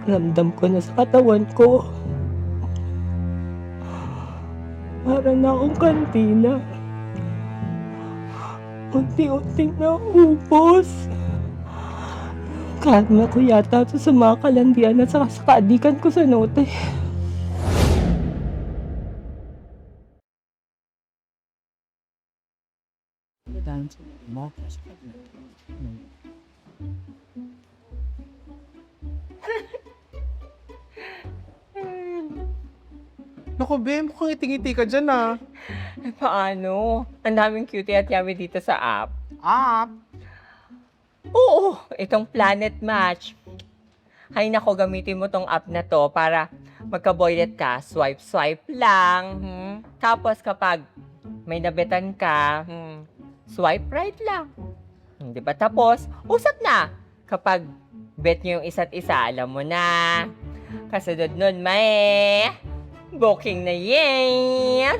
Ramdam ko na sa katawan ko. Para na akong kantina. Unti-unting naubos. Karma ko yata ito sa mga kalandian at saka sa kaadikan ko sa note. Naku, Be, mukhang iting-iti ka dyan, ah. Eh, paano? Ang daming cutie at yummy dito sa app. Ah, Oo, itong Planet Match. Hay nako, gamitin mo tong app na to para magka-boylet ka. Swipe lang. Tapos kapag may nabetan ka, swipe right lang. Di ba? Tapos, usap na. Kapag bet nyo yung isa't isa, alam mo na. Kasunod nun, booking na yan.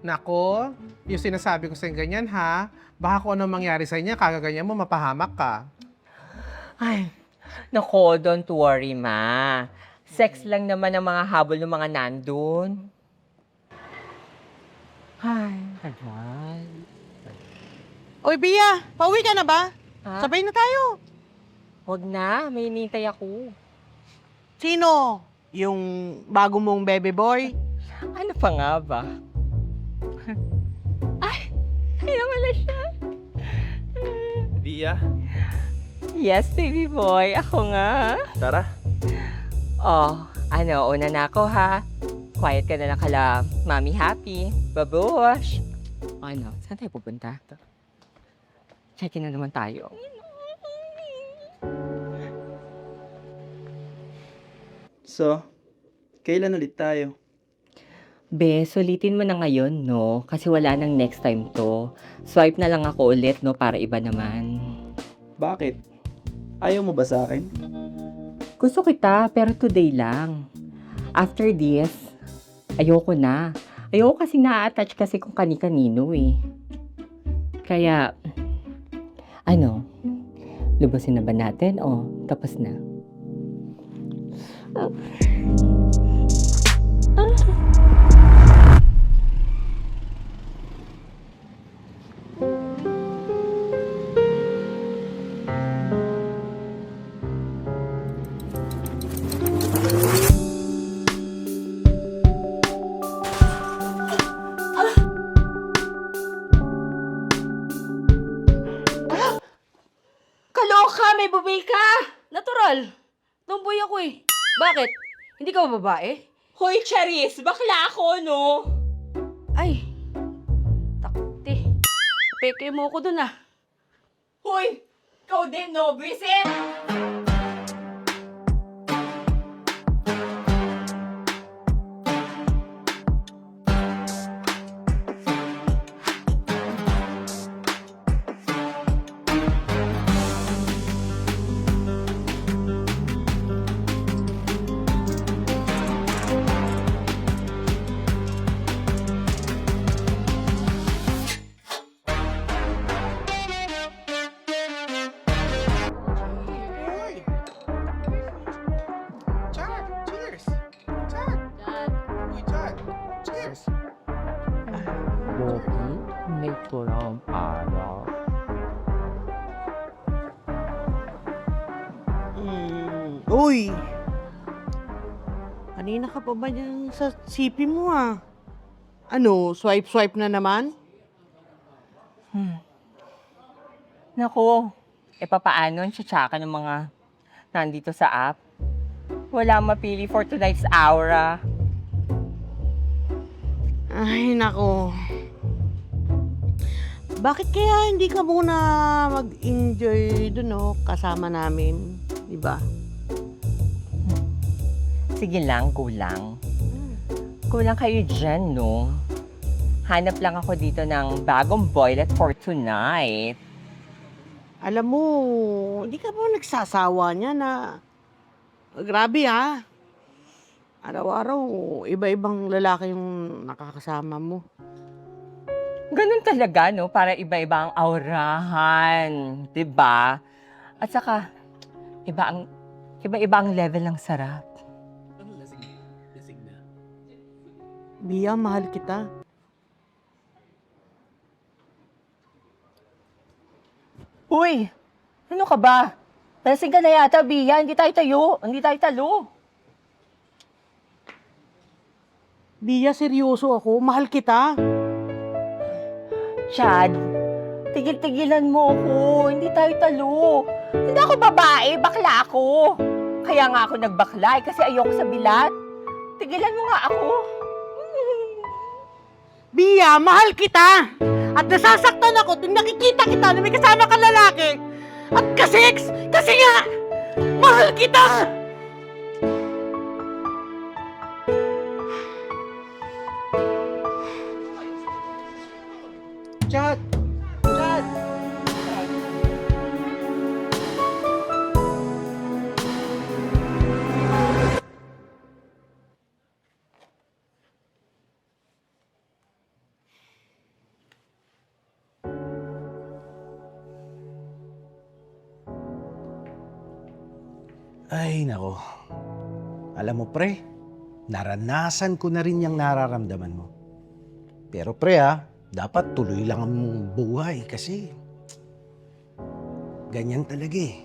nako, yung sinasabi ko sa ganyan, ha? Baka kung anong mangyari sa inyo, kagaganyan mo, mapahamak ka. Ay, nako, don't worry, ma. Sex lang naman ang mga habol ng mga nandun. Ay, tagal. Oy, Bia, pauwi ka na ba? Ha? Sabay na tayo. Huwag na, may hinihintay ako. Sino? Yung bago mong baby boy? Ano pa nga ba? Ay, ayun wala siya. Bia, Yes, baby boy. Ako nga. tara. Oh, una na ako ha. Quiet ka na lang kala, Mami Happy. Babush. Ano, saan tayo pupunta? Check-in na naman tayo. So, kailan ulit tayo? Be, sulitin mo na ngayon, no? Kasi wala nang next time to. Swipe na lang ako ulit, no? Para iba naman. Bakit? Ayaw mo ba sa akin? Gusto kita, pero today lang. After this, ayoko na. Ayoko kasi na-attach kasi kung kani-kanino eh. Kaya, lubasin na ba natin o tapos na? Kaloka! May bubay ka! Natural. Tomboy ako eh. Bakit? Hindi ka ba babae? Hoy, Charis! Bakla ako, no? Ay, takti. Peke mo ako dun ah. Hoy! Ikaw din, no? Visit! Uy! Chad, cheers! Chad! Uy, Chad! Cheers! Boki, may kurang araw. Uy! Kanina ka pa ba dyan sa sipi mo ah? Ano, swipe-swipe na naman? Naku, papaano ang tsatsaka ng mga nandito sa app? Wala mapili for tonight's aura. Ay, nako. Bakit kaya hindi ka muna mag-enjoy dun, oh, kasama namin? Diba? Sige lang, kulang. Kulang kayo dyan, no? Hanap lang ako dito ng bagong boylet for tonight. Alam mo, hindi ka ba nagsasawa niya na... Grabe ha. Araw-araw, iba-ibang lalaki yung nakakasama mo. Ganun talaga, no? Para iba-iba ang aurahan. 'Di ba? At saka, Iba-iba ang level ng sarap. Bia, mahal kita. Uy! Ano ka ba? Lasing ka na yata, Bia. Hindi tayo tayo. Hindi tayo talo. Bia, seryoso ako. Mahal kita. Chad, tigil-tigilan mo ako. Hindi tayo talo. Hindi ako babae, bakla ako. Kaya nga ako nagbakla kasi ayoko sa bilat. Tigilan mo nga ako. Bia, mahal kita! At nasasaktan ako tuwing nakikita kita na may kasama kang lalaki. At kasi nga, mahal kita! Chad! Chad! Ay, nako. Alam mo, pre, naranasan ko na rin yung nararamdaman mo. Pero pre, dapat tuloy lang ang buhay kasi ganyan talaga eh.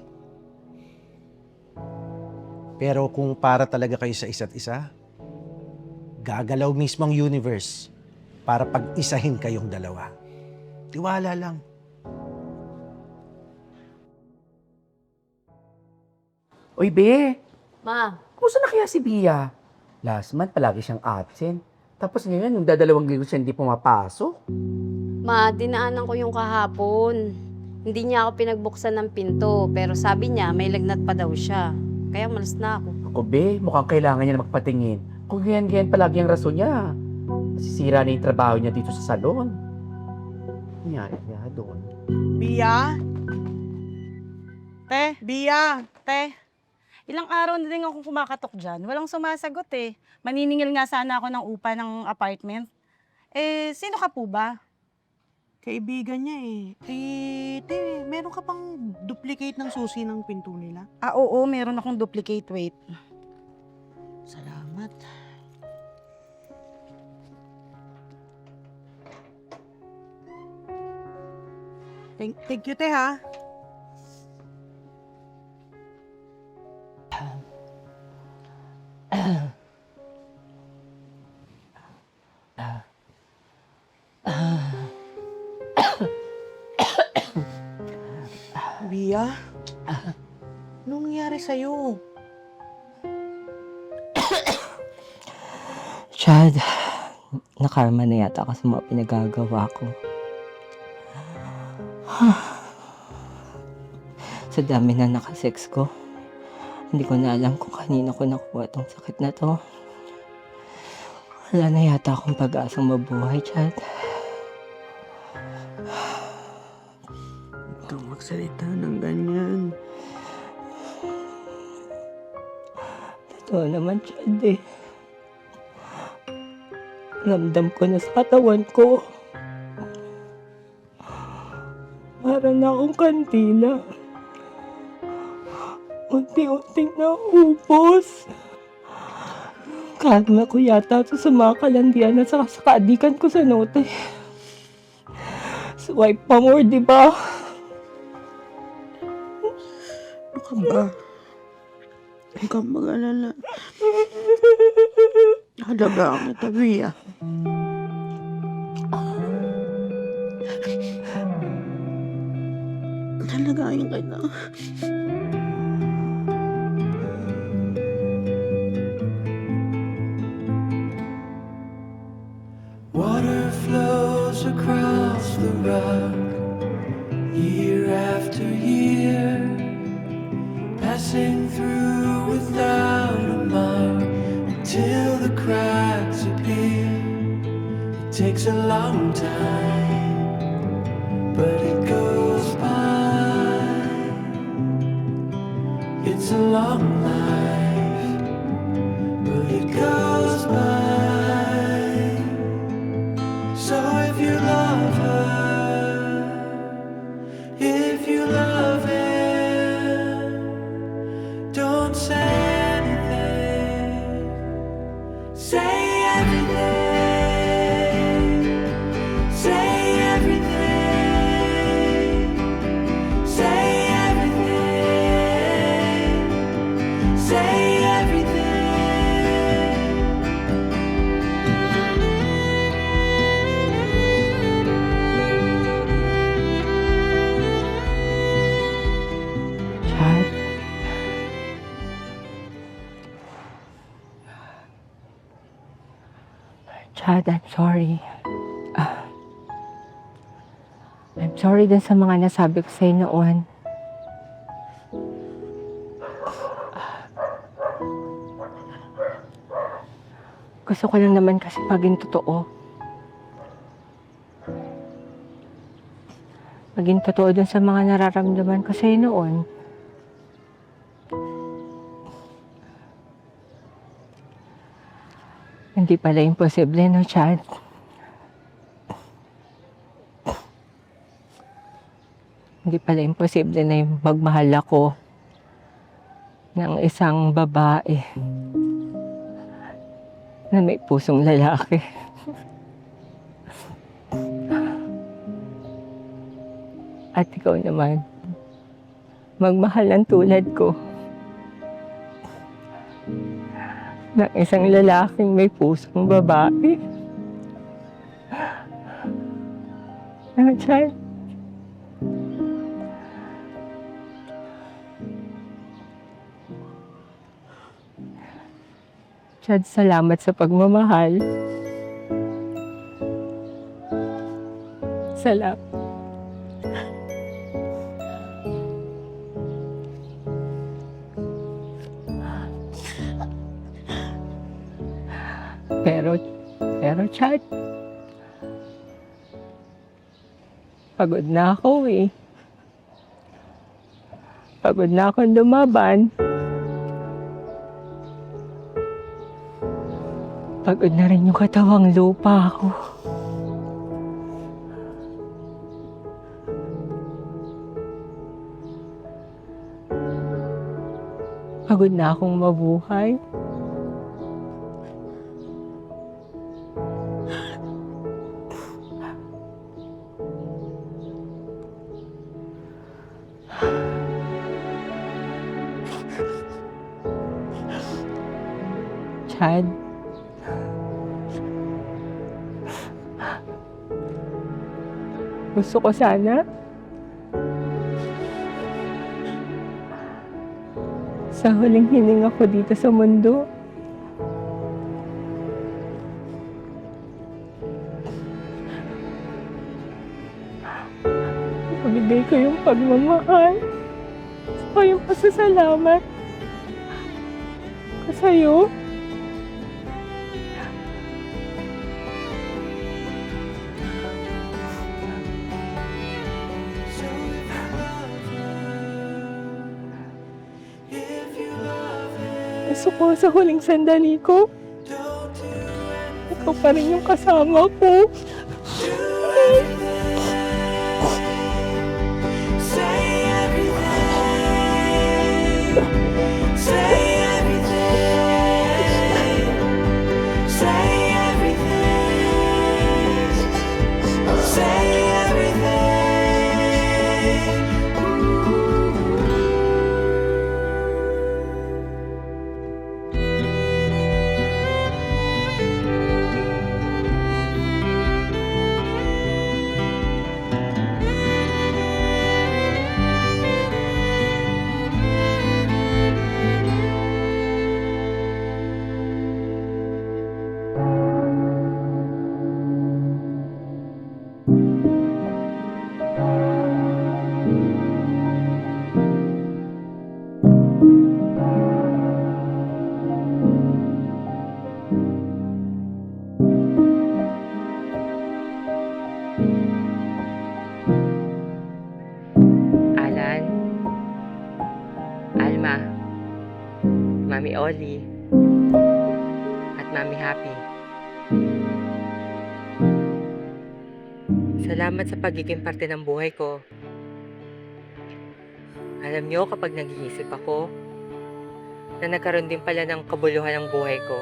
Pero kung para talaga kayo sa isa't isa, gagalaw mismo ang universe para pag-isahin kayong dalawa. Tiwala lang. Uy, Be, Ma, kumusta na kaya si Bia? Last month, palagi siyang absent. Tapos ngayon, yung dadalawang linggo siya hindi pumapasok. dinaanan ko yung kahapon. Hindi niya ako pinagbuksan ng pinto, pero sabi niya may lagnat pa daw siya. Kaya malas na ako. Ako, Be, mukhang kailangan niya na magpatingin. Kung ganyan palagi ang rason niya, masisira na yung trabaho niya dito sa salon. Nangyari niya doon. Bia? Bia, te. Ilang araw na din akong kumakatok dyan. Walang sumasagot eh. Maniningil nga sana ako ng upa ng apartment. Eh, sino ka po ba? Kaibigan niya eh. Te, meron ka pang duplicate ng susi ng pinto nila? Ah, oo, meron akong duplicate. Wait. Salamat. Thank you, te, ha? Bia? Anong nangyari sa'yo? Chad, nakarma na yata ako sa mga pinagagawa ko. Sa dami na nakasex ko, hindi ko na alam kung kanino ko nakuha tong sakit na to. Wala na yata akong pag-asang mabuhay, Chad. Huwag kang magsalita ng ganyan. Totoo naman, Chad eh. Ramdam ko na sa katawan ko. Para na akong kantina. Unti-unting naubos. Karma ko yata ito sa mga kalandian at saka sa kaadikan ko sa note. Swipe pa more, di ba? Ano ka ba? Huwag kang mag-alala. Halagaan kita, Bia. Halagain kita. Water flows across the rock, year after year, passing through without a mark until the cracks appear. It takes a long time, but it goes by. It's a long life, but it goes by. So if you love her, if you love him, don't say say everything. Chad. Chad, I'm sorry. I'm sorry din sa mga nasabi ko sa'yo noon. Gusto ko lang naman kasi maging totoo. Maging totoo dun sa mga nararamdaman ko sa'yo noon. Hindi pala imposible, no, Chad? Hindi pala imposible na yung magmahal ako ng isang babae na may pusong lalaki. At ikaw naman, magmahal ng tulad ko ng isang lalaking may pusong babae. Chad? Chad, salamat sa pagmamahal. Salamat. Pero Chad, pagod na ako eh. Pagod na akong lumaban. Pagod na rin yung katawang lupa ko. Pagod na akong mabuhay. Chad, gusto ko sana sa huling hininga ko dito sa mundo, pabigay ko yung pagmamahal saka yung pasasalamat ko sa'yo. Gusto ko sa huling sandali ko, ikaw pa rin yung kasama ko. Alan, Alma, Mami Oli, at Mami Happy. Salamat sa pagiging parte ng buhay ko. Alam niyo, kapag nag-iisip ako, na nagkaroon din pala ng kabuluhan ng buhay ko.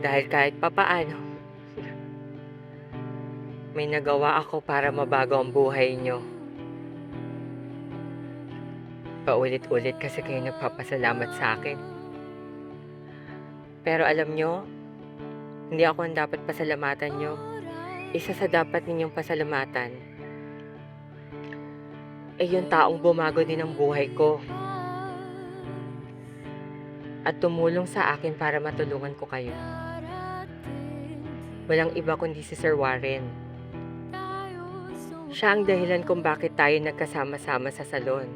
Dahil kahit papaano, may nagawa ako para mabago ang buhay niyo. paulit-ulit kasi kayo nagpapasalamat sa akin. Pero alam nyo, hindi ako ang dapat pasalamatan nyo. Isa sa dapat ninyong pasalamatan ay yung taong bumago din ang buhay ko at tumulong sa akin para matulungan ko kayo. Walang iba kundi si Sir Warren. Siya ang dahilan kung bakit tayo nagkasama-sama sa salon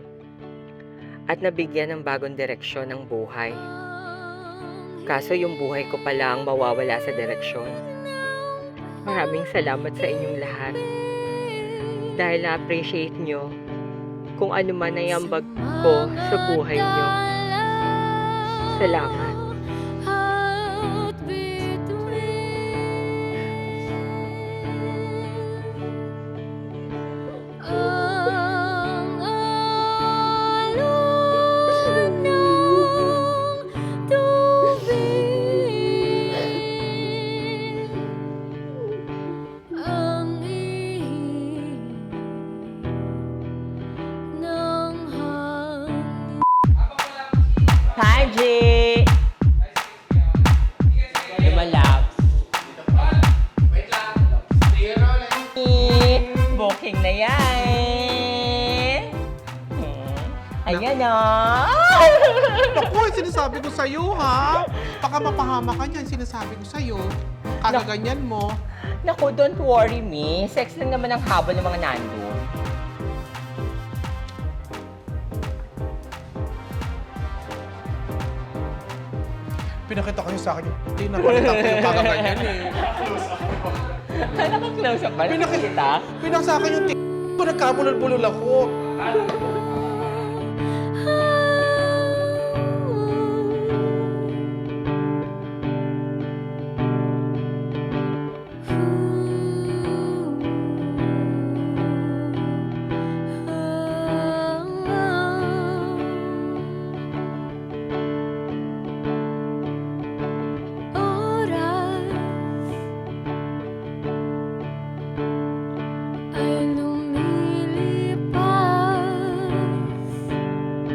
at nabigyan ng bagong direksyon ng buhay. Kaso yung buhay ko pala ang mawawala sa direksyon. Maraming salamat sa inyong lahat. Dahil na-appreciate nyo kung ano man ay ambag ko sa buhay nyo. Salamat. Hi, G! Lumalabs. Booking na yan. Ayan o. Naku, sinasabi ko sa'yo, ha? Baka mapahama ka niyan, sinasabi ko sa'yo. Kagaganyan mo. Naku, don't worry me. Sex lang naman ang habol ng mga nandun. Pinakita ko niyo sa akin yung hindi napakita ko yung kagaganyan eh. Naka-close up ba? Pinakita sa akin yung nagkabulol-bulol ako.